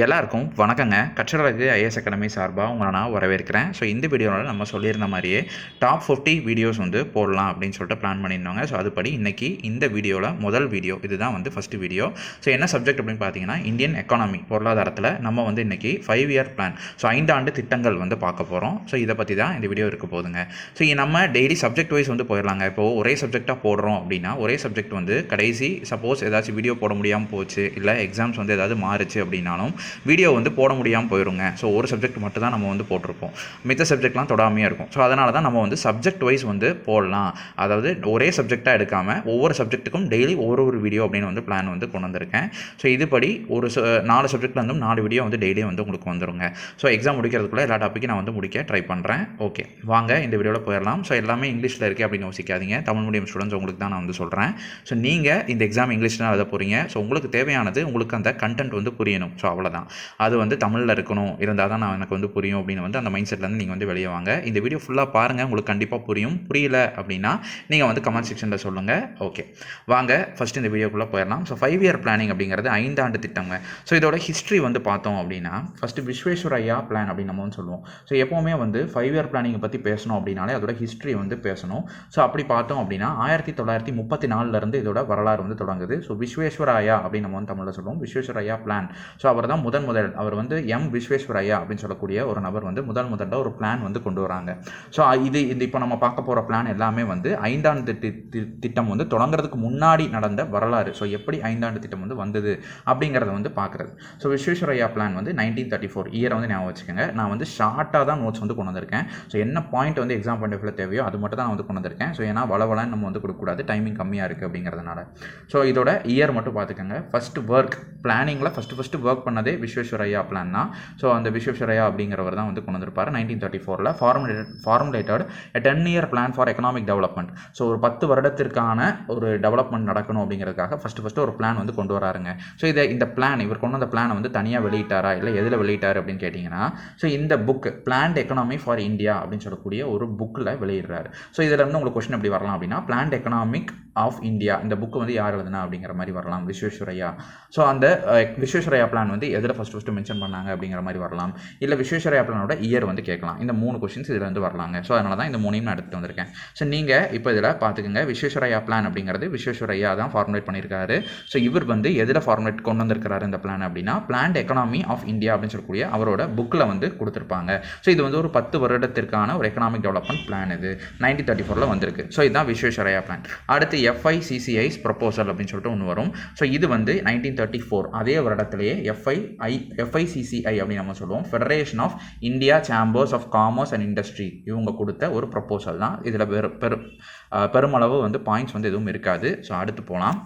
எல்லாருக்கும் வணக்கங்க. கற்றலகு IAS academy சார்பாக உங்களை நான் வரவேற்கிறேன். ஸோ இந்த வீடியோவில் நம்ம சொல்லியிருந்த மாதிரியே டாப் 50 வீடியோஸ் வந்து போடலாம் அப்படின்னு சொல்லிட்டு பிளான் பண்ணியிருந்தோங்க. ஸோ அதுபடி இன்றைக்கி இந்த வீடியோவில் முதல் வீடியோ இதுதான் வந்து ஃபஸ்ட்டு வீடியோ. ஸோ என்ன சப்ஜெக்ட் அப்படின்னு பார்த்தீங்கன்னா இந்தியன் எக்கானமி பொருளாதாரத்தில் நம்ம வந்து இன்றைக்கி 5 இயர் பிளான், ஸோ 5 ஆண்டு திட்டங்கள் வந்து பார்க்க போகிறோம். ஸோ இதை பற்றி தான் இந்த வீடியோ இருக்க போகுதுங்க. ஸோ நம்ம டெய்லி சப்ஜெக்ட் வைஸ் வந்து போயிடலாங்க. இப்போது ஒரே சப்ஜெக்டாக போடுறோம் அப்படின்னா ஒரே சப்ஜெக்ட் வந்து கடைசி சப்போஸ் ஏதாச்சும் வீடியோ போட முடியாமல் போச்சு, இல்லை எக்ஸாம்ஸ் வந்து ஏதாவது மாறுச்சு அப்படின்னாலும் வீடியோ வந்து போட முடியாமல் போயிடுங்க. ஸோ ஒரு சப்ஜெக்ட் மட்டும் தான் நம்ம வந்து போட்டிருப்போம், மித்த சப்ஜெக்ட்லாம் தொடாமையாக இருக்கும். ஸோ அதனால தான் நம்ம வந்து சப்ஜெக்ட் வைஸ் வந்து போடலாம். அதாவது ஒரே சப்ஜெக்டாக எடுக்காமல் ஒவ்வொரு சப்ஜெக்ட்டுக்கும் டெய்லி ஒரு வீடியோ அப்படின்னு வந்து பிளான் வந்து கொண்டு வந்திருக்கேன். ஸோ இதுபடி ஒரு 4 சப்ஜெக்டில் இருந்தும் 4 வீடியோ வந்து டெய்லியும் வந்து உங்களுக்கு வந்துருங்க. ஸோ எக்ஸாம் முடிக்கிறதுக்குள்ளே எல்லா டாப்பிக்கும் நான் வந்து முடிக்க ட்ரை பண்ணுறேன். ஓகே, வாங்க இந்த வீடியோவில் போயிடலாம். ஸோ எல்லாமே இங்கிலீஷில் இருக்குது அப்படின்னு யோசிக்காதீங்க. தமிழ் மீடியம் ஸ்டூடெண்ட்ஸ் உங்களுக்கு தான் நான் வந்து சொல்கிறேன். ஸோ நீங்கள் இந்த எக்ஸாம் இங்கிலீஷில் எழுத போகிறீங்க. ஸோ உங்களுக்கு தேவையானது உங்களுக்கு அந்த கண்டென்ட் வந்து புரியணும். ஸோ அவ்வளோதான். அது வந்து தமிழில் இருக்கணும், இருந்தால் தான் எனக்கு வந்து புரியும் அப்படின்னு வந்து அந்த மைண்ட் செட்லேருந்து நீங்கள் வந்து வெளியே வாங்க. இந்த வீடியோ ஃபுல்லாக பாருங்கள், உங்களுக்கு கண்டிப்பாக புரியும். புரியல அப்படின்னா நீங்கள் வந்து கமெண்ட் செக்ஷனில் சொல்லுங்கள். ஓகே, வாங்க ஃபஸ்ட்டு இந்த வீடியோக்குள்ளே போயிடலாம். ஸோ 5 இயர் பிளானிங் அப்படிங்கிறது 5 ஆண்டு திட்டங்க. ஸோ இதோட ஹிஸ்ட்ரி வந்து பார்த்தோம் அப்படின்னா ஃபஸ்ட்டு விஸ்வேஸ்வரையா பிளான் அப்படின்னு நம்ம வந்து சொல்லுவோம். ஸோ எப்போவுமே வந்து 5 இயர் பிளானிங்கை பற்றி பேசணும் அப்படின்னாலே அதோட ஹிஸ்ட்ரி வந்து பேசணும். ஸோ அப்படி பார்த்தோம் அப்படின்னா 1934 இதோட வரலாறு வந்து தொடங்குது. ஸோ விஸ்வேஸ்வரையா அப்படின்னு நம்ம வந்து தமிழில் சொல்லுவோம். விஸ்வேஸ்வரையா பிளான். ஸோ அவர் தான் முதல் அவர் வந்து விஸ்வேஸ்வரையா அப்படின்னு சொல்லக்கூடிய ஒரு நபர் வந்து முதல்ல ஒரு பிளான் வந்து கொண்டு வராங்க. ஸோ இது இப்போ நம்ம பார்க்க போகிற பிளான் எல்லாமே வந்து 5 ஆண்டு திட்டம் வந்து தொடங்குறதுக்கு முன்னாடி நடந்த வரலாறு. ஸோ எப்படி 5 ஆண்டு திட்டம் வந்து வந்தது அப்படிங்கிறத வந்து பார்க்குறது. ஸோ விஸ்வேஸ்வரையா பிளான் வந்து 1934 இயரை வந்து ஞாபகம் வச்சுக்கோங்க. நான் வந்து ஷார்ட்டாக தான் நோட்ஸ் வந்து கொண்டு வந்திருக்கேன். ஸோ என்ன பாயிண்ட் வந்து எக்ஸாம் பாயிண்ட் ஆஃப் தேவையோ அது மட்டும் தான் நான் வந்து கொண்டு வந்திருக்கேன். ஸோ ஏன்னா வளவலன்னு நம்ம வந்து கொடுக்கக்கூடாது, டைமிங் கம்மியாக இருக்குது அப்படிங்கிறதுனால. ஸோ இதோட இயர் மட்டும் பார்த்துக்கோங்க. ஃபஸ்ட்டு ஒர்க் பிளானிங்கில் ஃபஸ்ட்டு ஒர்க் பண்ணதே விஸ்வேஸ்வரையா பிளான் தான். ஸோ அந்த விஸ்வேஸ்வரையா அப்படிங்கிறவர் தான் வந்து கொண்டு வந்திருப்பார் 1934 formulated a 10-year plan for economic development. So ஒரு 10 வருடத்திற்கான ஒரு டெவலப்மெண்ட் நடக்கணும் அப்படிங்கிறதுக்காக ஃபஸ்ட்டு ஒரு பிளான் வந்து கொண்டு வராருங்க. ஸோ இந்த பிளான் இவர் கொண்டு வந்த பிளானை வந்து தனியாக வெளியிட்டாரா இல்லை எதில் வெளியிட்டார் அப்படின்னு கேட்டிங்கன்னா, ஸோ இந்த book plant economy for India அப்படின்னு சொல்லக்கூடிய ஒரு புக்கில் வெளியிடுறாரு. ஸோ இதில் இருந்து உங்களுக்கு கொஸ்டின் எப்படி வரலாம் அப்படின்னா, பிளான்ட் எக்கனாமிக் ஆஃப் இந்தியா இந்த புக்கு வந்து யார் எழுதுனா அப்படிங்கிற மாதிரி வரலாம், விஸ்வேஸ்வரையா. ஸோ அந்த விஸ்வேஸ்வரையா பிளான் வந்து எதில் ஃபஸ்ட்டு மென்ஷன் பண்ணாங்க அப்படிங்கிற மாதிரி வரலாம், இல்லை விஸ்வேஸ்வரையா பிளானோட இயர் வந்து கேட்கலாம். இந்த 3 கொஸ்டின்ஸ் இதில் வந்து வரலாங்க. ஸோ அதனால தான் இந்த 3 நான் எடுத்து வந்திருக்கேன். ஸோ நீங்கள் இப்போ இதில் பார்த்துக்கோங்க, விஸ்வேஸ்வரையா பிளான் அப்படிங்கிறது விஸ்வேஸ்வரையா தான் ஃபார்முலேட் பண்ணியிருக்காரு. ஸோ இவர் வந்து எதில் ஃபார்முலேட் கொண்டு வந்திருக்கிறாரு இந்த பிளான் அப்படின்னா, பிளான்ட் எக்கனாமி ஆஃப் இந்தியா அப்படின்னு சொல்லக்கூடிய அவரோட புக்கில் வந்து கொடுத்துருப்பாங்க. ஸோ இது வந்து ஒரு 10 வருடத்திற்கான ஒரு எக்கனாமிக் டெவலப்மெண்ட் பிளான். இது 1934 வந்திருக்கு. ஸோ இதுதான் விஸ்வேஸ்வரையா பிளான். அடுத்து FICCI's ப்ரொபோசல் அப்படின்னு சொல்லிட்டு ஒன்று வரும். ஸோ இது வந்து 1934 அதே வருடத்திலேயே FICCI அப்படின்னு நம்ம சொல்லுவோம், federation of India chambers of commerce and industry, இவங்க கொடுத்த ஒரு ப்ரொபோசல் தான். இதில் பெருமளவு வந்து பாயிண்ட்ஸ் வந்து எதுவும் இருக்காது. ஸோ அடுத்து போகலாம்.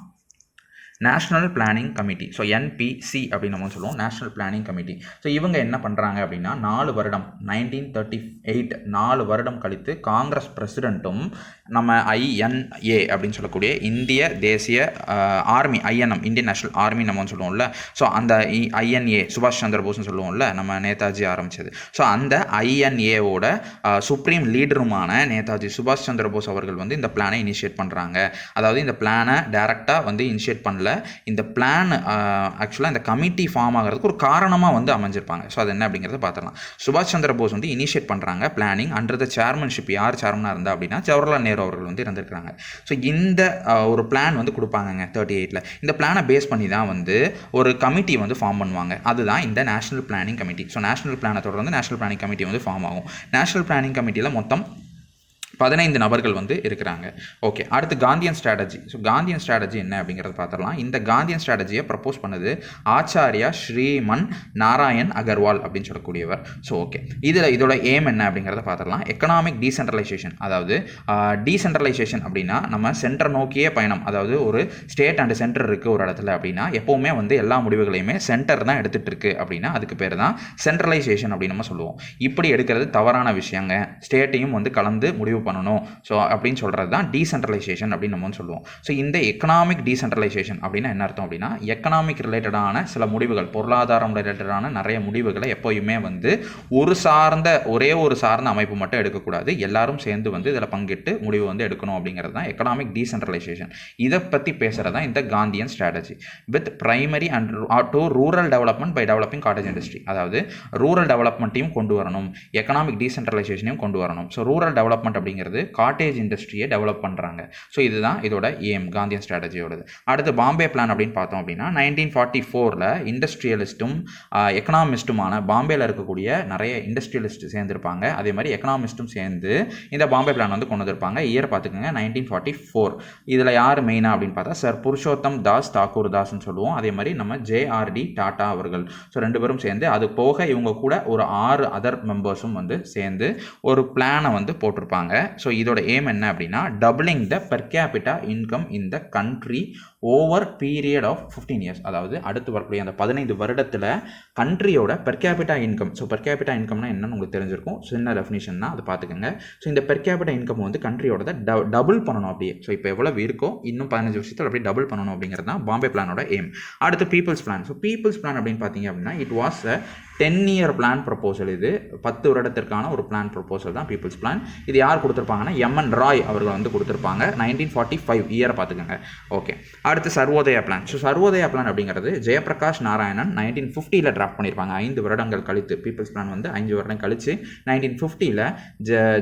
National planning committee, so NPC அப்படின்னு நம்ம சொல்லுவோம், நேஷ்னல் பிளானிங் கமிட்டி. ஸோ இவங்க என்ன பண்ணுறாங்க அப்படின்னா 4 வருடம் 1938 4 வருடம் கழித்து காங்கிரஸ் பிரசிடெண்ட்டும் நம்ம INA அப்படின்னு சொல்லக்கூடிய இந்திய தேசிய army, INM Indian national army நம்ம சொல்லுவோம்ல, ஸோ அந்த INA சுபாஷ் சந்திர போஸ்னு சொல்லுவோம்ல, நம்ம நேதாஜி ஆரம்பித்தது. ஸோ அந்த INAவோட சுப்ரீம் லீடருமான நேதாஜி சுபாஷ் சந்திர போஸ் அவர்கள் வந்து இந்த பிளானை இனிஷியேட் பண்ணுறாங்க. அதாவது இந்த பிளானை டைரெக்டாக வந்து இனிஷியேட் பண்ணல, இந்த பிளான் ஆக்சுவலாக இந்த கமிட்டி ஃபார்ம் ஆகிறதுக்கு ஒரு காரணமாக வந்து அமைஞ்சிருப்பாங்க. ஸோ அது என்ன அப்படிங்கிறத பார்த்துக்கலாம். சுபாஷ் சந்திர போஸ் வந்து இனிஷியேட் பண்ணுறாங்க பிளானிங் அண்டர் த சேர்மன்ஷிப். யார் சேர்மனாக இருந்தால் அப்படின்னா ஜவஹர்லால் நேரு அவர்கள் வந்து இருந்திருக்கிறாங்க. ஸோ இந்த ஒரு பிளான் வந்து கொடுப்பாங்க 38. இந்த பிளானை பேஸ் பண்ணி தான் வந்து ஒரு கமிட்டி வந்து ஃபார்ம் பண்ணுவாங்க. அதுதான் இந்த national planning committee. So national பிளானை தொடர்ந்து நேஷனல் பிளானிங் கமிட்டி வந்து ஃபார்ம் ஆகும். நேஷனல் பிளானிங் கமிட்டியில் மொத்தம் 15 நபர்கள் வந்து இருக்கிறாங்க. ஓகே, அடுத்து Gandhian strategy. So Gandhian strategy என்ன அப்படிங்கிறத பார்த்துடலாம். இந்த காந்தியன் ஸ்ட்ராட்டஜியை ப்ரப்போஸ் பண்ணது ஆச்சாரியா ஸ்ரீமன் நாராயண் அகர்வால் அப்படின்னு சொல்லக்கூடியவர். ஸோ ஓகே, இதோட எய்ம் என்ன அப்படிங்கிறத பார்த்துடலாம். Economic decentralisation. அதாவது டீசென்ட்ரலைசேஷன் அப்படின்னா நம்ம சென்டர் நோக்கிய பயணம். அதாவது ஒரு ஸ்டேட் அண்ட் சென்டர் இருக்குது ஒரு இடத்துல அப்படின்னா எப்போவுமே வந்து எல்லா முடிவுகளையுமே சென்டர் தான் எடுத்துகிட்டு இருக்குது அப்படின்னா அதுக்கு பேர் தான் சென்ட்ரலைசேஷன் அப்படின்னு நம்ம சொல்லுவோம். இப்படி எடுக்கிறது தவறான விஷயங்க. ஸ்டேட்டையும் வந்து கலந்து முடிவு பண்ணணும். ஸோ அப்படின்னு சொல்கிறது தான் டீசென்ட்ரலைசேஷன் அப்படின்னு நம்ம சொல்லுவோம். ஸோ இந்த எக்கனாமிக் டீசென்ட்ரலைசேஷன் அப்படின்னா என்ன அர்த்தம் அப்படின்னா, எக்கனாமிக் ரிலேட்டடான சில முடிவுகள், பொருளாதாரம் ரிலேட்டடான நிறைய முடிவுகளை எப்போயுமே வந்து ஒரே ஒரு சார்ந்த அமைப்பு மட்டும் எடுக்கக்கூடாது, எல்லாரும் சேர்ந்து வந்து இதில் பங்கிட்டு முடிவு வந்து எடுக்கணும் அப்படிங்கிறது தான் எக்கனாமிக் டீசென்ட்ரலைசேஷன். இதை பற்றி பேசுகிறது தான் இந்த Gandhian strategy with primary and to rural development by developing cottage industry. அதாவது ரூரல் டெவலப்மெண்ட்டையும் கொண்டு வரணும், எக்கனாமிக் டீசென்ட்ரலைசேஷனையும் கொண்டு வரணும். ஸோ ரூரல் டெவலப்மெண்ட் அப்படிங்கிறது காட்டேஜ் இண்டஸ்ட்ரியை டெவலப் பண்ணுறாங்க. ஸோ இதுதான் இதோட எய்ம், காந்தியன் ஸ்ட்ராட்டஜியோடது. அடுத்து பாம்பே பிளான் அப்படின்னு பார்த்தோம் அப்படின்னா 1944 இண்டஸ்ட்ரியலிஸ்ட்டும் எக்கனாமிஸ்ட்டுமான பாம்பேயில் இருக்கக்கூடிய நிறைய இண்டஸ்ட்ரியலிஸ்ட் சேர்ந்துருப்பாங்க. அதே மாதிரி எக்கனாமிஸ்ட்டும் சேர்ந்து இந்த பாம்பே பிளான் வந்து கொண்டு வந்திருப்பாங்க. இயர் பார்த்துக்கோங்க 1944. இதில் யார் மெயினாக அப்படின்னு பார்த்தா சார் புருஷோத்தம் தாஸ் தாக்கூர் தாஸ்ன்னு சொல்லுவோம். அதே மாதிரி நம்ம JRD டாட்டா அவர்கள். ஸோ 2 பேரும் சேர்ந்து, அது போக இவங்க கூட ஒரு 6 அதர் மெம்பர்ஸும் வந்து சேர்ந்து ஒரு பிளானை வந்து போட்டிருப்பாங்க. ஸோ இதோட எய்ம் என்ன அப்படின்னா, doubling the per capita income in the country over period of 15 years. அதாவது அடுத்து வரக்கூடிய அந்த 15 வருடத்தில் கண்ட்ரியோட per capita income. So per capita இன்கம்னா என்னன்னு உங்களுக்கு தெரிஞ்சிருக்கும், சின்ன டெஃபினிஷன் தான், அது பார்த்துக்கோங்க. ஸோ இந்த பெர் கேபிட்டா இன்கம் வந்து கண்ட்ரியோட டபுள் பண்ணணும் அப்படியே. ஸோ இப்போ எவ்வளவு இருக்கோ இன்னும் 15 வருஷத்தில் அப்படியே டபுள் பண்ணணும் அப்படிங்கிறது தான் பாம்பே பிளானோட எய்ம். அடுத்து people's plan. So people's plan அப்படின்னு பார்த்தீங்க அப்படின்னா it was a 10-year plan proposal. இது 10 வருடத்திற்கான ஒரு பிளான் ப்ரொபோசல் தான் பீப்புள்ஸ் பிளான். இது யார் கொடுத்துருப்பாங்கன்னா MN ராய் அவர்கள் வந்து கொடுத்துருப்பாங்க. 1945 இயரை பார்த்துக்கோங்க. ஓகே, அடுத்து Sarvodaya plan. So Sarvodaya plan அப்படிங்கிறது ஜெயபிரகாஷ் நாராயணன் 1950 டிராஃப்ட் பண்ணியிருப்பாங்க. 5 வருடங்கள் கழித்து, பீப்புள்ஸ் பிளான் வந்து 5 வருடம் கழித்து 1950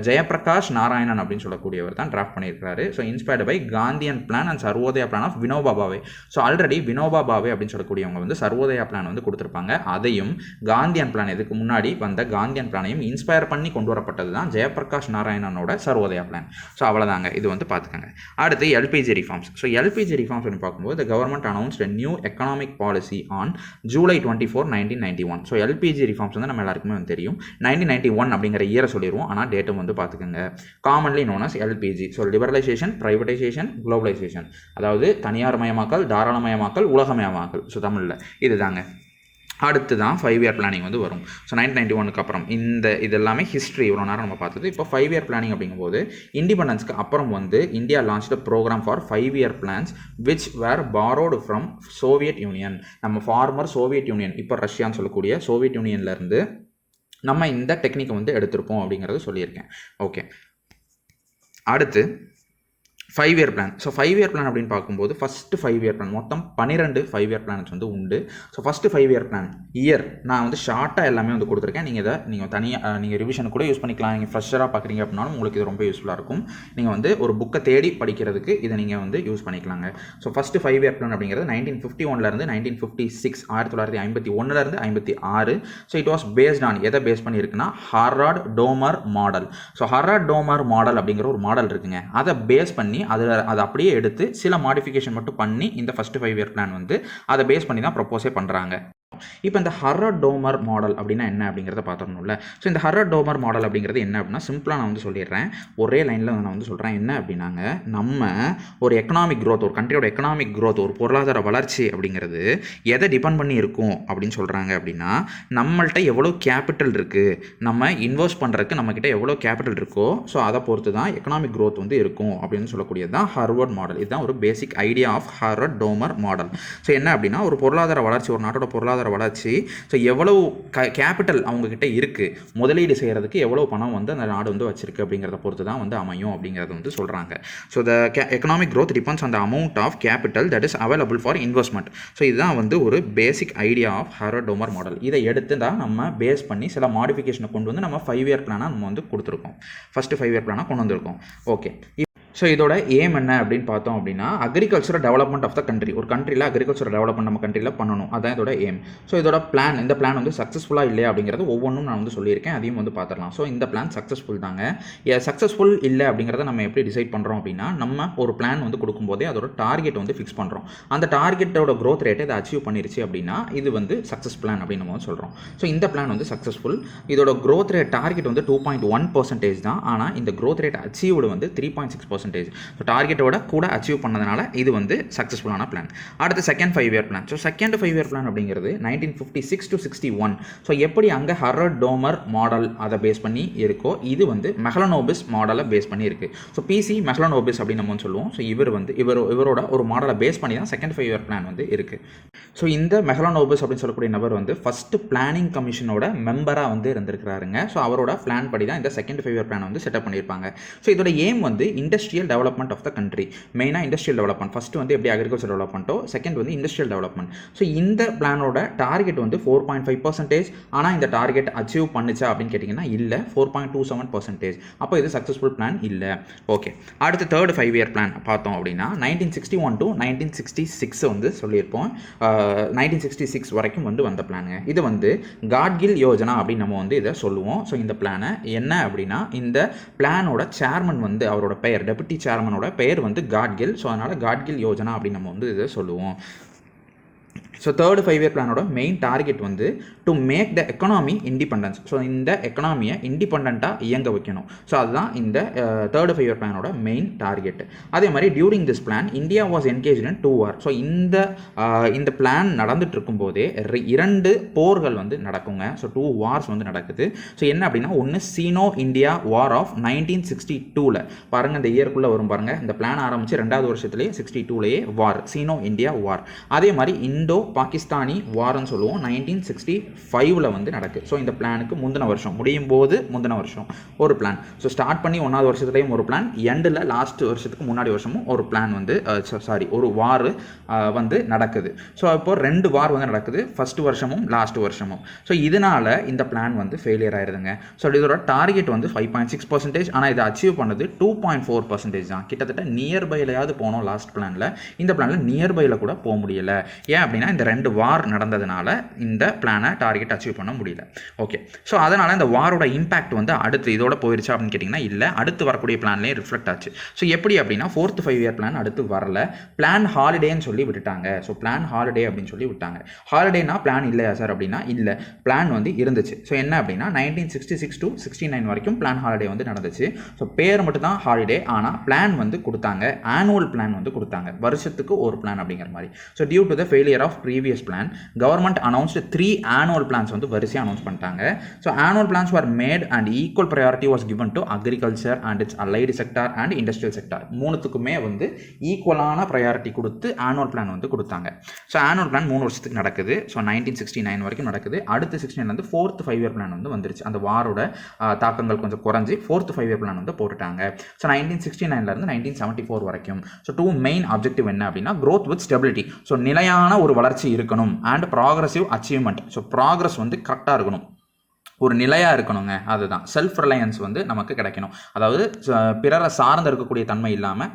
ஜெயபிரகாஷ் நாராயணன் அப்படின்னு சொல்லக்கூடியவர் தான் டிராஃப்ட் பண்ணியிருக்காரு. So inspired by Gandhian plan and Sarvodaya plan of Vinoba Bhave. So already Vinoba Bhave அப்படின்னு சொல்லக்கூடியவங்க வந்து சர்வோதயா பிளான் வந்து கொடுத்துருப்பாங்க. அதையும் காந்தியன் பிளான், இதுக்கு முன்னாடி வந்த காந்தியன் பிளானையும் இன்ஸ்பயர் பண்ணி கொண்டு வரப்பட்டது தான் ஜெயபிரகாஷ் நாராயணனோட சர்வோதயா பிளான். ஸோ அவ்வளோதாங்க, இது வந்து பார்த்துக்கோங்க. அடுத்து LPG reforms. So LPG reforms பார்க்கும்போது the government announced a new economic policy on July 24, 1991. So LPG reforms வந்து நம்ம எல்லாருக்குமே வந்து தெரியும். 1991 அப்படிங்கிற இயரை சொல்லிடுவோம், ஆனால் டேட்டும் வந்து பார்த்துக்கோங்க. Commonly known as LPG. So liberalisation, privatisation, globalisation. அதாவது தனியார் மயமாக்கல், தாராளமயமாக்கல், உலகமயமாக்கல். ஸோ தமிழில் இதுதாங்க. அடுத்து தான் 5-year பிளானிங் வந்து வரும். ஸோ 1991க்கு அப்புறம் இது எல்லாமே ஹிஸ்ட்ரி இவ்வளோ நேரம் நம்ம பார்த்தது. இப்போ 5-year பிளானிங் அப்படிங்கும்போது இண்டிபெண்டன்ஸ்க்கு அப்புறம் வந்து India launch programme for 5-year plans which were borrowed from Soviet Union. நம்ம ஃபார்மர் சோவியட் யூனியன், இப்போ ரஷ்யான்னு சொல்லக்கூடிய சோவியட் யூனியன்லேருந்து நம்ம இந்த டெக்னிக்கை வந்து எடுத்திருப்போம் அப்படிங்கிறது சொல்லியிருக்கேன். ஓகே, அடுத்து 5-year plan. So 5-year plan அப்படின்னு பார்க்கும்போது ஃபஸ்ட்டு 5-year பிளான் மொத்தம் 12 5-year பிளான்ஸ் வந்து உண்டு. So first 5-year plan year நான் வந்து ஷார்ட்டாக எல்லாமே வந்து கொடுத்துருக்கேன். நீங்கள் தனியாக நீங்கள் ரிவிஷன் கூட யூஸ் பண்ணிக்கலாம். நீங்கள் ஃப்ரெஷராக பார்க்குறீங்க அப்படின்னாலும் உங்களுக்கு இது ரொம்ப யூஸ்ஃபுல்லாக இருக்கும். நீங்கள் வந்து ஒரு புக்கை தேடி படிக்கிறதுக்கு இதை நீங்கள் வந்து யூஸ் பண்ணிக்கலாங்க. ஸோ ஃபஸ்ட்டு 5-year பிளான் அப்படிங்கிறது 1951 1956 1951 56. So it was based on, எதை பேஸ் பண்ணியிருக்குன்னா Harrod Domar model. So Harrod Domar model அப்படிங்கிற ஒரு மாடல் இருக்குங்க. அதை பேஸ் பண்ணி அதை அப்படியே எடுத்து சில மாடிஃபிகேஷன் மட்டும் பண்ணி இந்த ஃபஸ்ட்டு 5-year பிளான் வந்து அதை பேஸ் பண்ணி தான் ப்ரொப்போஸே பண்ணுறாங்க. இப்போ இந்த ஹாரார்ட் டோமர் மாடல் அப்படின்னா என்ன அப்படிங்கிறத பார்த்துடணும்ல. ஸோ இந்த ஹாரார்ட் டோமர் மாடல் அப்படிங்கிறது என்ன அப்படின்னா, சிம்பிளாக நான் வந்து சொல்லிடுறேன், ஒரே லைனில் நான் வந்து சொல்கிறேன். என்ன அப்படின்னாங்க, நம்ம ஒரு எக்கனாமிக் க்ரோத், ஒரு கண்ட்ரியோட எக்கனாமிக் க்ரோத், ஒரு பொருளாதார வளர்ச்சி அப்படிங்கிறது எதை டிபெண்ட் பண்ணி இருக்கும் அப்படின்னு சொல்கிறாங்க அப்படின்னா, நம்மள்கிட்ட எவ்வளோ கேபிட்டல் இருக்குது, நம்ம இன்வெஸ்ட் பண்ணுறதுக்கு நம்மக்கிட்ட எவ்வளோ கேபிட்டல் இருக்கோ ஸோ அதை பொறுத்து தான் எக்கனாமிக் க்ரோத் வந்து இருக்கும் அப்படின்னு சொல்லக்கூடியது தான் ஹார்வர்ட் மாடல். இதுதான் ஒரு basic idea of Harvard Domar model. So என்ன அப்படின்னா, ஒரு பொருளாதார வளர்ச்சி, ஒரு நாட்டோட பொருளாதார வளர்ச்சி, ஸோ எவ்வளவு கேபிட்டல் அவங்கக்கிட்ட இருக்குது, முதலீடு செய்கிறதுக்கு எவ்வளோ பணம் வந்து அந்த நாடு வந்து வச்சிருக்கு அப்படிங்கிறத பொறுத்து தான் வந்து அமையும் அப்படிங்கிறத வந்து சொல்கிறாங்க. So the economic growth depends on the amount of capital that is available for investment. So இதுதான் வந்து ஒரு basic idea of Harvard Domar model. இதை எடுத்து தான் நம்ம பேஸ் பண்ணி சில மாடிஃபிகேஷனை கொண்டு வந்து நம்ம 5-year பிளானாக நம்ம வந்து கொடுத்துருக்கோம். ஃபஸ்ட்டு 5-year பிளானாக கொண்டு வந்திருக்கோம். ஓகே, ஸோ இதோட ஏம் என்ன அப்படின்னு பார்த்தோம் அப்படின்னா, agricultural development of the country. ஒரு கண்ட்ரியில் அக்ரிகல்ச்சரல் டெவலப்மெண்ட் நம்ம கண்ட்ரியில் பண்ணணும், அதான் இதோட ஏம். ஸோ இதோட பிளான், இந்த பிளான் வந்து சக்ஸஸ்ஃபுல்லாக இல்லையா அப்படிங்கிறது ஒவ்வொன்றும் நான் வந்து சொல்லியிருக்கேன், அதையும் வந்து பார்த்துடலாம். ஸோ இந்த பிளான் சக்ஸஸ்ஃபுல் தாங்க. சக்ஸஸ்ஃபுல் இல்லை அப்படிங்கிறத நம்ம எப்படி டிசைட் பண்ணுறோம் அப்படின்னா, நம்ம ஒரு பிளான் வந்து கொடுக்கும்போதே அதோட டார்கெட் வந்து ஃபிக்ஸ் பண்ணுறோம். அந்த டார்கெட்டோட க்ரோத் ரேட்டை இதை அச்சீவ் பண்ணிருச்சு அப்படின்னா இது வந்து சக்ஸஸ் பிளான் அப்படின்னு நம்ம வந்து சொல்கிறோம். ஸோ இந்த பிளான் வந்து சக்ஸஸ்ஃபுல். இதோட க்ரோத் ரேட் டார்கெட் வந்து 2.1% தான். ஆனால் இந்த க்ரோத் ரேட் அச்சீவ்டு வந்து 3.6% 5%. ஸோ டார்கெட்டோட கூட அச்சீவ் பண்ணதுனால இது வந்து சக்ஸஸ்ஃபுல்லான பிளான். அடுத்து second 5 year plan. So second 5 year plan அப்படிங்கிறது 1956 to 61. ஸோ எப்படி அங்கே ஹர்ரட் டோமர் மாடல் அதை பேஸ் பண்ணி இருக்கோ இது வந்து மெஹலனோபிஸ் மாடலை பேஸ் பண்ணி இருக்குது. ஸோ பிசி மெஹலனோபிஸ் அப்படின்னு நம்ம சொல்லுவோம். ஸோ இவரோட ஒரு மாடலை பேஸ் பண்ணி தான் செகண்ட் 5 இயர் பிளான் வந்து இருக்குது. ஸோ இந்த மெஹலனோபிஸ் அப்படின்னு சொல்லக்கூடிய நபர் வந்து ஃபஸ்ட்டு பிளானிங் கமிஷனோட மெம்பராக வந்து இருந்திருக்கிறாருங்க. ஸோ அவரோட பிளான் படி தான் இந்த செகண்ட் 5 இயர் பிளான் வந்து செட்டப் பண்ணியிருப்பாங்க. ஸோ இதோட எய்ம் வந்து industrial development of the country. மெயினாக இண்டஸ்ட்ரியல் டெவலப்மெண்ட். ஃபஸ்ட்டு வந்து எப்படி அக்ரிகல்ச்சர் டெவலப்மெண்ட்டோ, செகண்ட் வந்து இண்டஸ்ட்ரியல் டெவலப்மெண்ட். ஸோ இந்த பிளானோட டார்கெட் வந்து 4.5%. ஆனால் இந்த டார்கெட் அச்சீவ் பண்ணுச்சா அப்படின்னு கேட்டிங்கன்னா இல்லை, 4.27%. அப்போ இது சக்ஸஸ்ஃபுல் பிளான் இல்லை. ஓகே, அடுத்து தேர்ட் 5 இயர் பிளான் பார்த்தோம் அப்படின்னா 1961 to 1966 வந்து சொல்லியிருப்போம். 1966 வரைக்கும் வந்து வந்த பிளானுங்க. இது வந்து காட்கில் யோஜனா அப்படின்னு நம்ம வந்து இதை சொல்லுவோம். ஸோ இந்த பிளானை என்ன அப்படின்னா இந்த பிளானோட சேர்மன் வந்து அவரோட பெயர், டெபுட்டி சேர்மனோட பெயர் வந்து காட்கில். ஸோ அதனால் காட்கில் யோஜனா அப்படின்னு நம்ம வந்து இதை சொல்லுவோம். ஸோ தேர்ட் 5 இயர் பிளானோட மெயின் டார்கெட் வந்து to make the economy independence. So இந்த எக்கனாமியை இண்டிபெண்ட்டாக இயங்க வைக்கணும். ஸோ அதுதான் இந்த தேர்ட் 5 இயர் பிளானோட மெயின் டார்கெட். அதே மாதிரி during this plan India was engage in 2 war. So இந்த பிளான் நடந்துட்டு இருக்கும்போதே 2 போர்கள் வந்து நடக்குங்க. ஸோ 2 வார்ஸ் வந்து நடக்குது. ஸோ என்ன அப்படின்னா ஒன்று சீனோ இந்தியா வார் ஆஃப் 1962. பாருங்கள் இந்த இயர்க்குள்ளே வரும் பாருங்கள். இந்த பிளான் ஆரம்பித்து 2வது வருஷத்துலேயே 62லேயே வார், சீனோ இந்தியா வார். அதே மாதிரி இண்டோ பாகிஸ்தானி வார்னு சொல்லுவோம், 1965 வந்து நடக்குது. ஸோ இந்த பிளானுக்கு முந்தின வருஷம் முடியும் போது முந்தின வருஷம் ஒரு பிளான். ஸோ ஸ்டார்ட் பண்ணி 1வது வருஷத்துலேயும் ஒரு பிளான், எண்டில் லாஸ்ட் வருஷத்துக்கு முன்னாடி வருஷமும் ஒரு பிளான் வந்து ஒரு வார் வந்து நடக்குது. ஸோ இப்போ 2 வார் வந்து நடக்குது, ஃபர்ஸ்ட் வருஷமும் லாஸ்ட் வருஷமும். ஸோ இதனால் இந்த பிளான் வந்து ஃபெயிலியர் ஆயிருதுங்க. ஸோ இதோட டார்கெட் வந்து 5.6%. ஆனால் இதை அச்சீவ் பண்ணது 2.4% தான். கிட்டத்தட்ட நியர்பைலையாவது போனோம் லாஸ்ட் பிளானில். இந்த பிளானில் நியர்பையில் கூட போக முடியல. ஏன் அப்படின்னா இந்த 2 வார் நடந்ததுனால இந்த பிளானை டார்கெட் அச்சீவ் பண்ண முடியல. ஓகே, ஸோ அதனால் இந்த வாரோட இம்பாக்ட் வந்து அடுத்து இதோட போயிருச்சா அப்படின்னு கேட்டிங்கன்னா இல்லை, அடுத்து வரக்கூடிய பிளான்லேயே ரிஃப்ளெக்ட் ஆச்சு. ஸோ எப்படி அப்படின்னா 4th 5 இயர் பிளான் அடுத்து வரல, பிளான் ஹாலிடேன்னு சொல்லி விட்டுட்டாங்க. ஸோ பிளான் ஹாலிடே அப்படின்னு சொல்லி விட்டாங்க. ஹாலிடேனா பிளான் இல்லையா சார் அப்படின்னா இல்லை, பிளான் வந்து இருந்துச்சு. ஸோ என்ன அப்படின்னா 1966 to 69 வரைக்கும் பிளான் ஹாலிடே வந்து நடந்துச்சு. ஸோ பேர் மட்டும் தான் ஹாலிடே, ஆனால் பிளான் வந்து கொடுத்தாங்க, ஆனுவல் பிளான் வந்து கொடுத்தாங்க, வருஷத்துக்கு ஒரு பிளான் அப்படிங்கிற மாதிரி. So due to the failure of previous plan government announced 3 annual plans வந்து வரிசையாக அனௌன்ஸ் பண்ணிட்டாங்க. So annual plans were made and equal priority was given to agriculture and its allied sector and industrial sector. மூணுத்துக்குமே வந்து ஈக்குவலான priority கொடுத்து annual plan வந்து கொடுத்தாங்க. So annual plan 3 வருஷத்துக்கு நடக்குது. ஸோ 1969 வரைக்கும் நடக்குது. அடுத்து 69 வந்து 4th 5 இயர் பிளான் வந்து வந்துருச்சு. அந்த வாரோட தாக்கங்கள் கொஞ்சம் குறைஞ்சி 4th 5 இயர் பிளான் வந்து போட்டுட்டாங்க. ஸோ 1969 1974 வரைக்கும். ஸோ 2 மெயின் ஆப்ஜெக்டிவ் என்ன அப்படின்னா growth with stability. ஸோ நிலையான ஒரு வளர்ச்சி இருக்கணும் and progressive achievement. So progress வந்து கரெக்டாக இருக்கணும், ஒரு நிலையாக இருக்கணுங்க. அதுதான் செல்ஃப் ரிலையன்ஸ் வந்து நமக்கு கிடைக்கணும். அதாவது பிறரை சார்ந்து இருக்கக்கூடிய தன்மை இல்லாமல்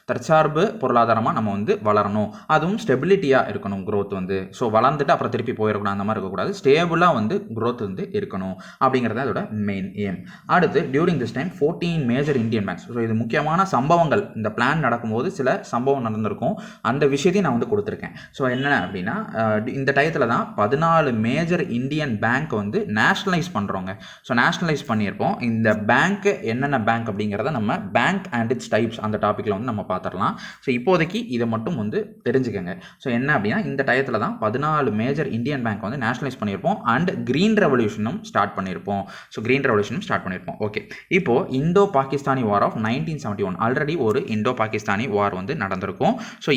தற்சார்பு பொருளாதாரமாக நம்ம வந்து வளரணும். அதுவும் ஸ்டெபிலிட்டியாக இருக்கணும் growth வந்து. ஸோ வளர்ந்துட்டு அப்புறம் திருப்பி போயிடக்கூடாது, அந்த மாதிரி இருக்கக்கூடாது. ஸ்டேபிளாக வந்து growth வந்து இருக்கணும் அப்படிங்கிறது அதோட மெயின் எய்ம். அடுத்து during this time 14 major Indian banks. So இது முக்கியமான சம்பவங்கள். இந்த பிளான் நடக்கும்போது சில சம்பவம் நடந்திருக்கும், அந்த விஷயத்தையும் நான் வந்து கொடுத்துருக்கேன். ஸோ என்ன அப்படின்னா இந்த டயத்தில் தான் 14 மேஜர் இந்தியன் பேங்க் வந்து நேஷனலைஸ் பண்ணுறோங்க. ஸோ நேஷனலைஸ் பண்ணியிருப்போம். இந்த பேங்க்கு என்னென்ன பேங்க் அப்படிங்கிறத நம்ம பேங்க் அண்ட் இட்ஸ் டைப்ஸ் அந்த டாப்பிக்கில் வந்து நம்ம பார்த்துடலாம். ஸோ இப்போதைக்கு இதை மட்டும் வந்து தெரிஞ்சுக்கங்க. ஸோ என்ன அப்படின்னா இந்த டயத்தில் தான் 14 மேஜர் இந்தியன் பேங்க் வந்து நேஷனலைஸ் பண்ணியிருப்போம் அண்ட் க்ரீன் ரெவல்யூஷனும் ஸ்டார்ட் பண்ணியிருப்போம். ஓகே, இப்போது Indo Pakistani war of 1971 already ஒரு இண்டோ பாகிஸ்தானி வார் வந்து நடந்திருக்கும். ஸோ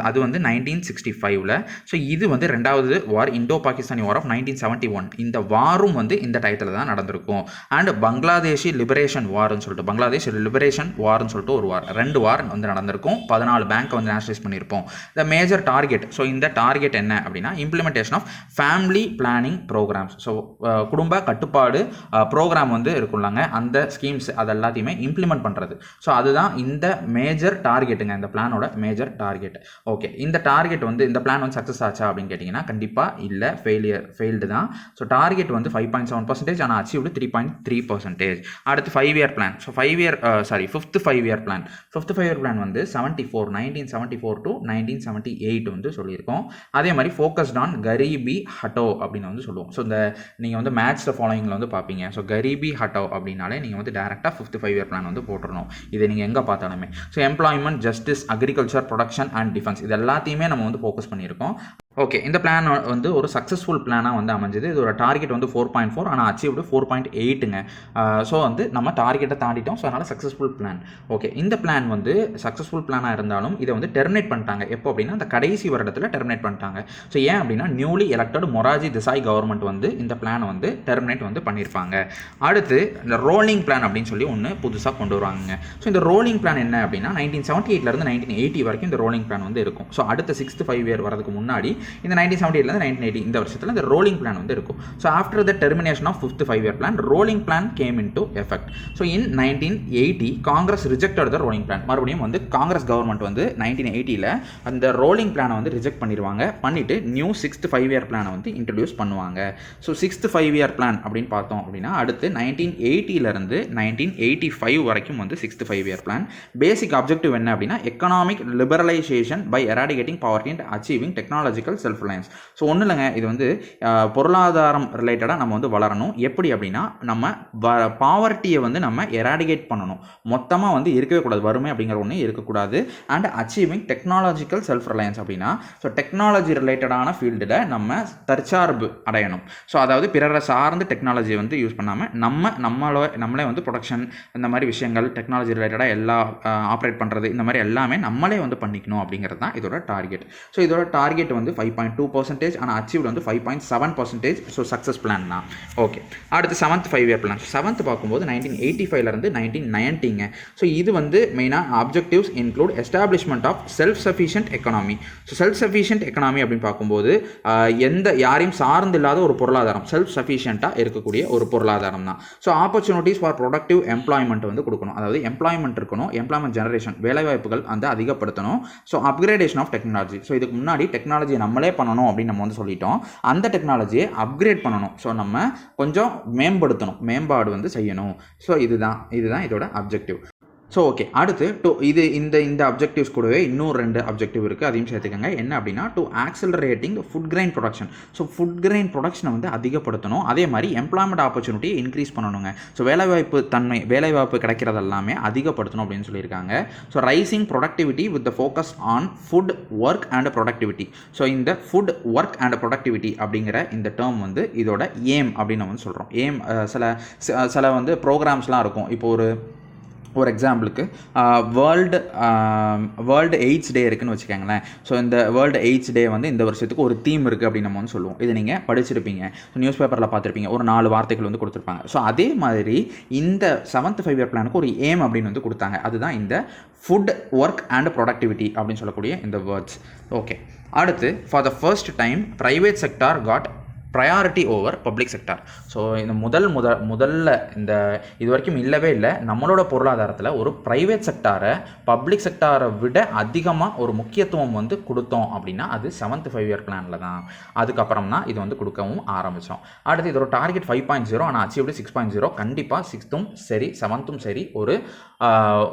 அது வந்து 1965. ஸோ இது வந்து 2வது வார், இண்டோ பாகிஸ்தானி வார் ஆஃப் 1971. இந்த வாரும் வந்து இந்த டயத்தில் தான் நடந்திருக்கும். அண்ட் பங்களாதேஷி லிபரேஷன் வார்னு சொல்லிட்டு ஒரு வார், 2 வார் வந்து நடந்திருக்கும். 14 பேங்க் வந்து நேஷனலைஸ் பண்ணியிருப்போம். The major target. ஸோ இந்த டார்கெட் என்ன அப்படின்னா implementation of family planning programmes. So குடும்ப கட்டுப்பாடு ப்ரோக்ராம் வந்து இருக்குள்ளாங்க, அந்த ஸ்கீம்ஸ் அது எல்லாத்தையுமே இம்ப்ளிமெண்ட் பண்ணுறது. ஸோ அதுதான் இந்த மேஜர் டார்கெட்டுங்க, இந்த பிளானோட மேஜர் டார்கெட். ஓகே, இந்த டார்கெட் வந்து இந்த பிளான் வந்து சக்ஸஸ் ஆச்சா அப்படின்னு கேட்டிங்கன்னா கண்டிப்பாக இல்லை, ஃபெயில்டு தான். ஸோ டார்கெட் வந்து 5.7%, ஆனால் அச்சீவ்டு 3.3%. அடுத்து 5 year plan. So fifth 5 year plan. Fifth 5 year plan வந்து 1974 to 1978 வந்து சொல்லியிருக்கோம். அதே மாதிரி ஃபோக்கஸ்ட் ஆன் கரீபி ஹட்டோ அப்படின்னு வந்து சொல்லுவோம். ஸோ இந்த நீங்கள் வந்து மேட்ச்சில் ஃபாலோயிங்கில் வந்து பார்ப்பீங்க. ஸோ கரீபி ஹட்டோ அப்படின்னாலே நீங்கள் வந்து டேரெக்டாக ஃபிஃப்த் 5 இயர் பிளான் வந்து போட்டுடணும். இதை நீங்கள் எங்கே பார்த்தாலுமே. So employment, justice, agriculture, production and defence இது எல்லாத்தையுமே நம்ம வந்து ஃபோக்கஸ் பண்ணியிருக்கோம். ஓகே, இந்த பிளான் வந்து ஒரு சக்ஸஸ்ஃபுல் பிளானாக வந்து அமைஞ்சது. இதோட டார்கெட் வந்து 4.4, ஆனால் அச்சீவ்டு 4.8ங்க. ஸோ வந்து நம்ம டார்கெட்டை தாண்டிட்டோம். ஸோ அதனால் சக்ஸஸ்ஃபுல் பிளான். ஓகே, இந்த பிளான் வந்து சக்ஸஸ்ஃபுல் பிளானாக இருந்தாலும் இதை வந்து டெர்மினேட் பண்ணிட்டாங்க. எப்போ அப்படின்னா அந்த கடைசி வருடத்தில் டெர்மினேட் பண்ணிட்டாங்க. ஸோ ஏன் அப்படின்னா newly elected Morarji Desai government வந்து இந்த பிளானை வந்து டெர்மினேட் வந்து பண்ணியிருப்பாங்க. அடுத்து இந்த ரோலிங் பிளான் அப்படின்னு சொல்லி ஒன்று புதுசாக கொண்டு வருவாங்க. ஸோ இந்த ரோலிங் பிளான் என்ன அப்படின்னா 1978 1980 வரைக்கும் இந்த ரோலிங் பிளான் வந்து இருக்கும். ஸோ அடுத்த 6th 5 இயர் வரதுக்கு முன்னாடி இந்த 1978 1980 இந்த வருஷத்தில் இந்த ரோலிங் பிளான் வந்து இருக்கும். So after the termination of 5th 5 year plan rolling plan came into effect. So in 1980 Congress rejected the rolling plan. மறுபடியும் வந்து காங்கிரஸ் கவர்மெண்ட் வந்து 1980 அந்த ரோலிங் பிளானை வந்து ரிஜெக்ட் பண்ணிடுவாங்க. பண்ணிட்டு நியூ 6th 5 இயர் பிளானை வந்து இன்ட்ரடியூஸ் பண்ணுவாங்க. ஸோ 6th 5 இயர் பிளான் அப்படின்னு பார்த்தோம் அப்படின்னா அடுத்து 1980 1985 வரைக்கும் வந்து 6th 5 இயர் பிளான். பேசிக் அப்ஜெக்டிவ் என்ன அப்படின்னா economic liberalisation by eradicating poverty and achieving technological self reliance. So ஒன்றும் இல்லைங்க, இது வந்து பொருளாதாரம் ரிலேட்டடாக நம்ம வந்து வளரணும். எப்படி அப்படின்னா நம்ம பாவர்ட்டியை வந்து நம்ம எராடிகேட் பண்ணணும். மொத்தமாக வந்து இருக்கவே கூடாது, வறுமை அப்படிங்கிற ஒன்று இருக்கக்கூடாது. And achieving technological self Reliance அப்படின்னா ஸோ டெக்னாலஜி ரிலேட்டடான ஃபீல்டில் நம்ம தற்சார்பு அடையணும். ஸோ அதாவது பிறரை சார்ந்து டெக்னாலஜியை வந்து யூஸ் பண்ணாமல் நம்மளே வந்து ப்ரொடக்ஷன் இந்த மாதிரி விஷயங்கள் டெக்னாலஜி ரிலேட்டடாக எல்லா ஆப்ரேட் பண்ணுறது இந்த மாதிரி எல்லாமே நம்மளே வந்து பண்ணிக்கணும் அப்படிங்கிறது தான் இதோட டார்கெட். ஸோ இதோட டார்கெட் வந்து 5.2%, ஆனால் அச்சீவ்டு வந்து 5.7%. ஸோ சக்ஸஸ் பிளான் தான். ஓகே, அடுத்து 7th 5 இயர் பிளான். 7th பார்க்கும்போது 1985 1990ங்க. ஸோ இது வந்து மெயினாக objectives include establishment of self sufficient economy. So self sufficient economy அப்படின்னு பார்க்கும்போது யாரையும் சார்ந்து இல்லாத ஒரு பொருளாதாரம், செல்ஃப் சஃபிஷியண்ட்டாக இருக்கக்கூடிய ஒரு பொருளாதாரம் தான். So opportunities for productive employment வந்து கொடுக்கணும். அதாவது எம்ப்ளாய்மெண்ட் இருக்கணும், எம்ப்ளாய்மெண்ட் ஜெனரேஷன் வேலைவாய்ப்புகள் வந்து அதிகப்படுத்தணும். So upgradation of technology. So இதுக்கு முன்னாடி டெக்னாலஜி நம்மளே பண்ணணும் அப்படின்னு நம்ம வந்து சொல்லிட்டோம். அந்த டெக்னாலஜியை அப்கிரேட் பண்ணணும். ஸோ நம்ம கொஞ்சம் மேம்பாடு வந்து செய்யணும். ஸோ இதுதான் இதோட அப்ஜெக்டிவ். ஸோ ஓகே, அடுத்து இந்த அப்ஜெக்டிவ்ஸ் கூடவே இன்னும் 2 அப்ஜெக்டிவ் இருக்குது, அதையும் சேர்த்துக்கங்க. என்ன அப்படின்னா to accelerating food grain production. So food grain ப்ரொடக்ஷனை வந்து அதிகப்படுத்தணும். அதே மாதிரி எம்ப்ளாய்மெண்ட் ஆப்பர்ச்சுனிட்டியை இன்க்ரீஸ் பண்ணணுங்க. ஸோ வேலைவாய்ப்பு கிடைக்கிறது எல்லாமே அதிகப்படுத்தணும் அப்படின்னு சொல்லியிருக்காங்க. So rising productivity with the focus on food work and productivity. So இந்த ஃபுட் ஒர்க் அண்ட் ப்ரொடக்டிவிட்டி அப்படிங்கிற இந்த டேர்ம் வந்து இதோட ஏம் அப்படின்னு நம்ம வந்து சொல்கிறோம். ஏம் சில வந்து ப்ரோக்ராம்ஸ்லாம் இருக்கும். இப்போ ஒரு எக்ஸாம்பிளுக்கு வேர்ல்டு எய்ட்ஸ் டே இருக்குதுன்னு வச்சுக்கோங்களேன். ஸோ இந்த வேர்ல்டு எய்ட்ஸ் டே வந்து இந்த வருஷத்துக்கு ஒரு தீம் இருக்குது அப்படின்னு நம்ம வந்து சொல்லுவோம். இது நீங்கள் படிச்சிருப்பீங்க, நியூஸ் பேப்பரில் பார்த்துருப்பீங்க, ஒரு 4 வார்த்தைகள் வந்து கொடுத்துருப்பாங்க. ஸோ அதே மாதிரி இந்த 7th 5 இயர் பிளானுக்கு ஒரு ஏம் அப்படின்னு வந்து கொடுத்தாங்க. அதுதான் இந்த ஃபுட் ஒர்க் அண்ட் ப்ரொடக்டிவிட்டி அப்படின்னு சொல்லக்கூடிய இந்த வேர்ட்ஸ். ஓகே, அடுத்து for the first time private sector got priority over public sector. So இந்த முதல்ல இது வரைக்கும் இல்லவே இல்லை நம்மளோட பொருளாதாரத்தில் ஒரு ப்ரைவேட் செக்டாரை பப்ளிக் செக்டாரை விட அதிகமாக ஒரு முக்கியத்துவம் வந்து கொடுத்தோம் அப்படின்னா அது 7th 5 இயர் பிளானில் தான். அதுக்கப்புறம் தான் இது வந்து கொடுக்கவும் ஆரம்பித்தோம். அடுத்து இதோட டார்கெட் 5.0, ஆனால் அச்சீவ்டு 6.0. கண்டிப்பாக 6th சரி 7th சரி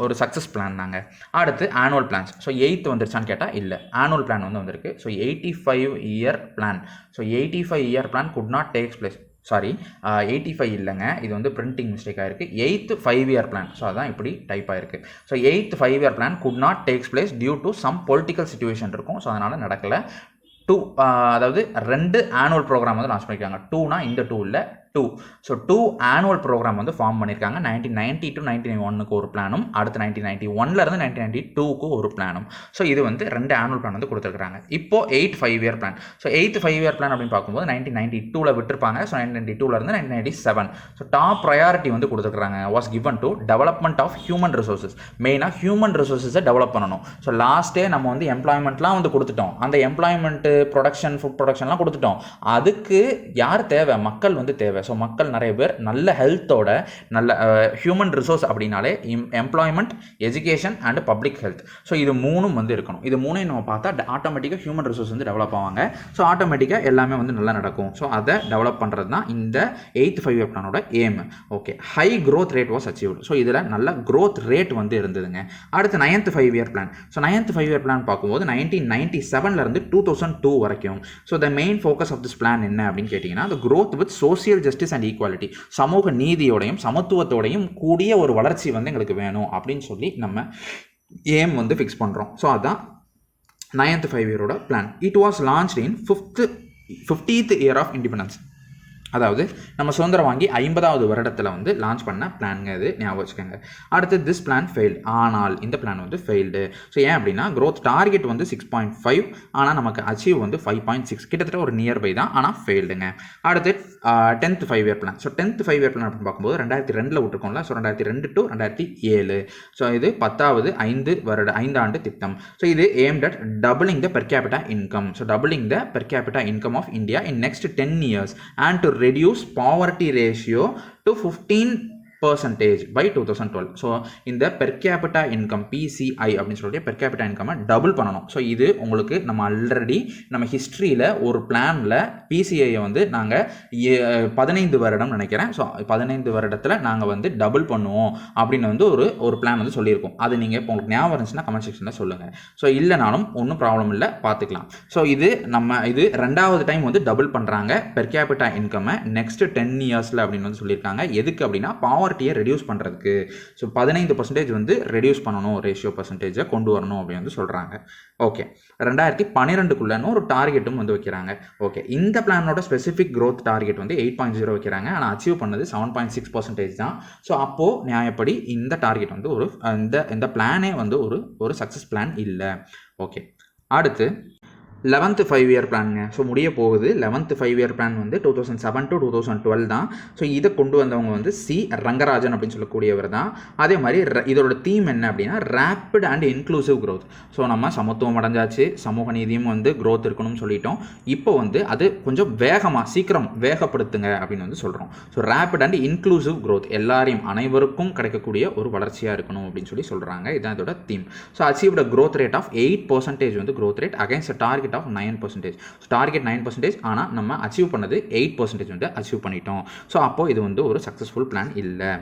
ஒரு சக்ஸஸ் பிளான் தாங்க. அடுத்து ஆனுவல் பிளான்ஸ். ஸோ 8th வந்துருச்சான்னு கேட்டால் இல்லை, ஆனுவல் பிளான் வந்து வந்திருக்கு. So 85 year plan. So 85 year plan could not take place. 85 இல்லைங்க, இது வந்து பிரிண்டிங் மிஸ்டேக் ஆகிருக்கு. 8th 5 year plan. ஸோ அதான் இப்படி டைப் ஆகிருக்கு. So 8th 5 year plan could not takes place due to some political situation இருக்கும். ஸோ அதனால் நடக்கலை. அதாவது 2 ஆனுவல் ப்ரோக்ராம் வந்து லான்ச் பண்ணியிருக்காங்க. 2னா இந்த 2 இல்லை 2. ஸோ 2 ஆனுவல் ப்ரோக்ராம் வந்து ஃபார்ம் பண்ணியிருக்காங்க. 1990 to 1991க்கு ஒரு பிளானும், அடுத்து 1991 1992க்கு ஒரு பிளானும். ஸோ இது வந்து 2 ஆனுவல் பிளான் வந்து கொடுத்துருக்காங்க. இப்போ 8th 5 year plan. So 8th 5 year plan அப்படின்னு பார்க்கும்போது 1992 விட்டுருப்பாங்க. ஸோ 1992 1997 ஸோ டாப் ப்ரையாரிட்டி வந்து கொடுத்துருக்காங்க. Was given to development of human resources. மெயினாக ஹியூமன் ரிசோர்ஸஸை டெவலப் பண்ணணும். ஸோ லாஸ்ட்டே நம்ம வந்து எம்ப்ளாய்மெண்ட்லாம் வந்து கொடுத்துட்டோம். அந்த எம்ப்ளாய்மெண்ட்டு ப்ரொடக்ஷன் ஃபுட் ப்ரொடக்ஷன்லாம் கொடுத்துட்டோம். அதுக்கு யார் தேவை? மக்கள் வந்து தேவை. ஸோ மக்கள் நிறைய பேர் நல்ல ஹெல்த்தோட நல்ல ஹியூமன் ரிசோர்ஸ் அப்படின்னாலே employment, education and public health. So இது மூணும் வந்து இருக்கணும். இது மூணையும் நம்ம பார்த்தா ஆட்டோமேட்டிக்காக ஹியூமன் ரிசோர்ஸ் வந்து டெவலப் ஆவாங்க. ஸோ ஆட்டோமேட்டிக்காக எல்லாமே வந்து நல்லா நடக்கும். ஸோ அதை டெவலப் பண்ணுறது தான் இந்த 8th 5-year பிளானோட aim. Okay, high growth rate was achieved. So இதில் நல்ல க்ரோத் ரேட் வந்து இருந்ததுங்க. அடுத்து 9th 5-year plan. So 9th 5-year plan பார்க்கும்போது 1997 2002 வரைக்கும். So the main focus of this plan என்ன அப்படின்னு கேட்டிங்கன்னா, the growth with social justice and equality, சமூக நீதியோடையும் சமத்துவத்தோடையும் கூடிய ஒரு வளர்ச்சி வந்து எங்களுக்கு வேணும் அப்படின்னு சொல்லி நம்ம எய்ம் வந்து ஃபிக்ஸ் பண்ணுறோம். ஸோ அதுதான் 9th 5-year plan. It was launched in 50th year of independence. அதாவது நம்ம சுதந்திரம் வாங்கி 50வது வருடத்தில் வந்து லான்ச் பண்ண பிளானுங்க. இது ஞாபகம் வச்சுக்கோங்க. அடுத்து திஸ் பிளான் ஃபெயில்டு. ஆனால் இந்த பிளான் வந்து ஃபெயில்டு. ஸோ ஏன் அப்படின்னா க்ரோத் டார்கெட் வந்து 6.5, ஆனால் நமக்கு அச்சீவ் வந்து 5.6, கிட்டத்தட்ட ஒரு நியர்பை தான், ஆனால் ஃபெயில்டுங்க. அடுத்து 10th 5-year plan. So 10th 5-year plan அப்படின்னு பார்க்கும்போது 2002 விட்டுருக்கோம்ல. So 2002 to 2007. ஸோ இது 10வது 5 ஆண்டு திட்டம். ஸோ இது aimed at doubling the per capita income. So doubling the per capita income of India in next 10 years and to reduce poverty ratio to 15% by 2012. So இந்த per capita income PCI அப்படின்னு சொல்லிட்டு per capita இன்கம்மை double பண்ணணும். So இது உங்களுக்கு நம்ம already நம்ம ஹிஸ்ட்ரியில் ஒரு பிளானில் PCIயை வந்து நாங்கள் 15 வருடம் நினைக்கிறேன். ஸோ 15 வருடத்தில் நாங்கள் வந்து டபுள் பண்ணுவோம் அப்படின்னு வந்து ஒரு பிளான் வந்து சொல்லியிருக்கோம். அது நீங்கள் இப்போ உங்களுக்கு ஞாபகம் இருந்துச்சுன்னா கமெண்ட் செக்ஷனில் சொல்லுங்கள். ஸோ இல்லைனாலும் ஒன்றும் ப்ராப்ளம் இல்லை, பார்த்துக்கலாம். ஸோ இது 2வது டைம் வந்து டபுள் பண்ணுறாங்க பெர் கேபிட்டா இன்கம்மை நெக்ஸ்ட் 10 இயர்ஸில் அப்படின்னு வந்து சொல்லியிருக்காங்க. எதுக்கு அப்படின்னா பாவர்ட்டியை ரெடியூஸ் பண்ணுறதுக்கு. ஸோ 15% வந்து ரெடியூஸ் பண்ணணும், ரேஷியோ பர்சன்டேஜை கொண்டு வரணும் அப்படின்னு வந்து சொல்கிறாங்க. ஓகே, 2012 ஒரு டார்கெட்டும் வந்து வைக்கிறாங்க. ஓகே, இந்த பிளானோட ஸ்பெசிஃபிக் க்ரோத் டார்கெட் வந்து 8.0 வைக்கிறாங்க. ஆனால் அச்சீவ் பண்ணது 7.6% தான். ஸோ அப்போது நியாயப்படி இந்த டார்கெட் வந்து இந்த பிளானே வந்து ஒரு சக்ஸஸ் பிளான் இல்லை. ஓகே, அடுத்து 11th 5-year பிளானுங்க. ஸோ முடிய போகுது. 11th 5-year பிளான் வந்து 2007 to 2012 தான். ஸோ இதை கொண்டு வந்தவங்க வந்து C. ரங்கராஜன் அப்படின்னு சொல்லக்கூடியவர் தான். அதே மாதிரி இதோட தீம் என்ன அப்படின்னா rapid and inclusive growth. So நம்ம சமத்துவம் அடைஞ்சாச்சு, சமூக நீதியும் வந்து க்ரோத் இருக்கணும்னு சொல்லிட்டோம். இப்போ வந்து அது கொஞ்சம் சீக்கிரம் வேகப்படுத்துங்க அப்படின்னு வந்து சொல்கிறோம். So rapid and inclusive growth, எல்லாரையும் அனைவருக்கும் கிடைக்கக்கூடிய ஒரு வளர்ச்சியாக இருக்கணும் அப்படின்னு சொல்லி சொல்கிறாங்க. இதுதான் இதோட theme. So achieved growth rate of 8% வந்து growth rate against target of 9%. Target 9%, ஆனால் நம்ம அச்சீவ் பண்ணது 8% வந்து அச்சீவ் பண்ணிட்டோம். ஸோ அப்போ இது வந்து ஒரு சக்ஸஸ்ஃபுல் பிளான் இல்லை.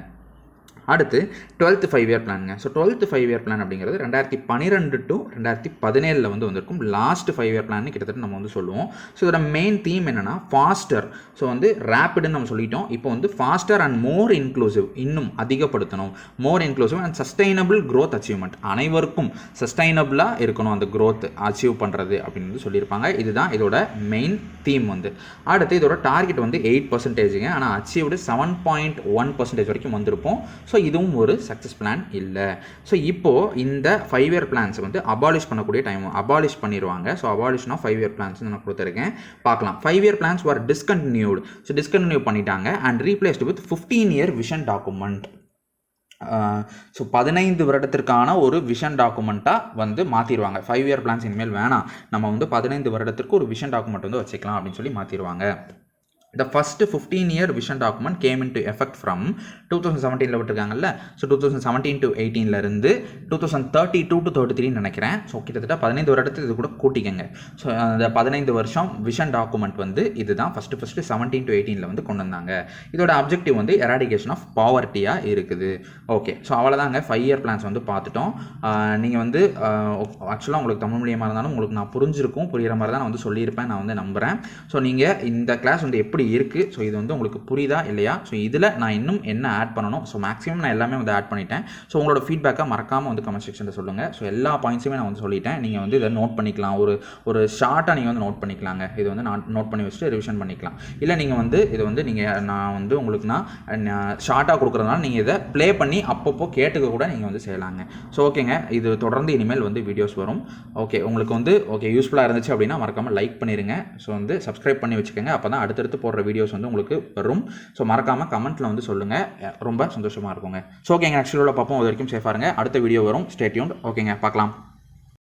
அடுத்து 12th 5-year பிளானுங்க. So 12th 5-year plan அப்படிங்கிறது 2012 to 2017 வந்து வந்திருக்கும். லாஸ்ட் 5-year பிளான் கிட்டத்தட்ட நம்ம வந்து சொல்லுவோம். ஸோ இதோட மெயின் தீம் என்னென்னா ஃபாஸ்டர். ஸோ வந்து ரேப்பிடுன்னு நம்ம சொல்லிட்டோம். இப்போ வந்து ஃபாஸ்டர் அண்ட் மோர் இன்க்ளூசிவ், இன்னும் அதிகப்படுத்தணும். மோர் inclusive and sustainable growth achievement, அனைவருக்கும் சஸ்டைனபிளாக இருக்கணும் அந்த க்ரோத் அச்சீவ் பண்ணுறது அப்படின்னு வந்து சொல்லியிருப்பாங்க. இதுதான் இதோட மெயின் தீம் வந்து. அடுத்து இதோட டார்கெட் வந்து 8%, ஆனால் அச்சீவ்டு 7.1% வரைக்கும் வந்திருப்போம். ஸோ இதுவும் ஒரு சக்ஸஸ் பிளான் இல்லை. ஸோ இப்போது இந்த 5-year பிளான்ஸ் வந்து அபாலிஷ் பண்ணக்கூடிய டைம் அபாலிஷ் பண்ணிடுவாங்க. So abolition of 5-year plans நான் கொடுத்துருக்கேன், பார்க்கலாம். 5-year plans were discontinued. So discontinue பண்ணிட்டாங்க and replaced with 15-year vision document. So 15 வருடத்திற்கான ஒரு விஷன் டாக்குமெண்ட்டாக வந்து மாற்றிடுவாங்க. 5-year பிளான்ஸ் இனிமேல் வேணாம், நம்ம வந்து 15 வருடத்திற்கு ஒரு விஷன் டாக்குமெண்ட் வந்து வச்சுக்கலாம் அப்படின்னு சொல்லி மாற்றிடுவாங்க. The first 15-year vision document came into effect from 2017 விட்டுருக்காங்கல்ல. ஸோ 2017 to 18 இருந்து 2032 to 33 நினைக்கிறேன். ஸோ கிட்டத்தட்ட 15 வருடத்துக்கு இது கூட கூட்டிக்கங்க. ஸோ அந்த 15 வருஷம் விஷன் டாக்குமெண்ட் வந்து இதுதான் ஃபஸ்ட்டு 17 to 18 வந்து கொண்டு வந்தாங்க. இதோட அப்ஜெக்டிவ் வந்து எராடிகேஷன் ஆஃப் பாவர்ட்டியாக இருக்குது. ஓகே, ஸோ அவ்வளோதாங்க 5-year பிளான்ஸ் வந்து பார்த்துட்டோம். நீங்கள் வந்து ஆக்சுவலாக உங்களுக்கு தமிழ் மீடியமாக இருந்தாலும் உங்களுக்கு நான் புரிகிற மாதிரி தான் நான் வந்து சொல்லியிருப்பேன், நான் வந்து நம்புகிறேன். ஸோ நீங்கள் இந்த கிளாஸ் வந்து எப்படி இருக்குது, ஸோ இது வந்து உங்களுக்கு புரியுதா இல்லையா, ஸோ இதில் நான் இன்னும் என்ன ஆட் பண்ணணும், ஸோ மேக்ஸிமம் நான் எல்லாமே வந்து ஆட் பண்ணிட்டேன். ஸோ உங்களோட ஃபீட்பேக்காக மறக்காமல் வந்து கமெண்ட் செக்ஷனில் சொல்லுங்கள். ஸோ எல்லா பாயிண்ட்ஸுமே நான் வந்து சொல்லிட்டேன். நீங்கள் வந்து இதை நோட் பண்ணிக்கலாம், ஒரு ஷார்ட்டாக நீங்கள் வந்து நோட் பண்ணிக்கலாங்க. இது வந்து நான் நோட் பண்ணி வச்சுட்டு ரிவிஷன் பண்ணிக்கலாம். இல்லை நீங்கள் வந்து இது வந்து நான் வந்து உங்களுக்கு நான் ஷார்ட்டாக கொடுக்குறதுனால நீங்கள் இதை ப்ளே பண்ணி அப்பப்போ கேட்டுக்க கூட நீங்கள் வந்து செய்யலாங்க. ஸோ ஓகேங்க, இது தொடர்ந்து இனிமேல் வந்து வீடியோஸ் வரும். ஓகே, உங்களுக்கு வந்து யூஸ்ஃபுல்லாக இருந்துச்சு அப்படின்னா மறக்காமல் லைக் பண்ணிடுங்க. ஸோ வந்து சப்ஸ்கிரைப் பண்ணி வச்சுக்கோங்க, அப்போ தான் அடுத்தடுத்து போடுற வீடியோஸ் வந்து உங்களுக்கு வரும். ஸோ மறக்காமல் கமெண்ட்டில் வந்து சொல்லுங்கள், ரொம்ப சந்தோஷமாக இருக்குங்க. ஸோ ஓகேங்க, நெக்ஸ்ட் வீடியோவில் பார்ப்போம். அது வரைக்கும் சேஃபாக இருங்க. அடுத்த வீடியோ வரும், ஸ்டே டியூன்ட். ஓகேங்க, பார்க்கலாம்.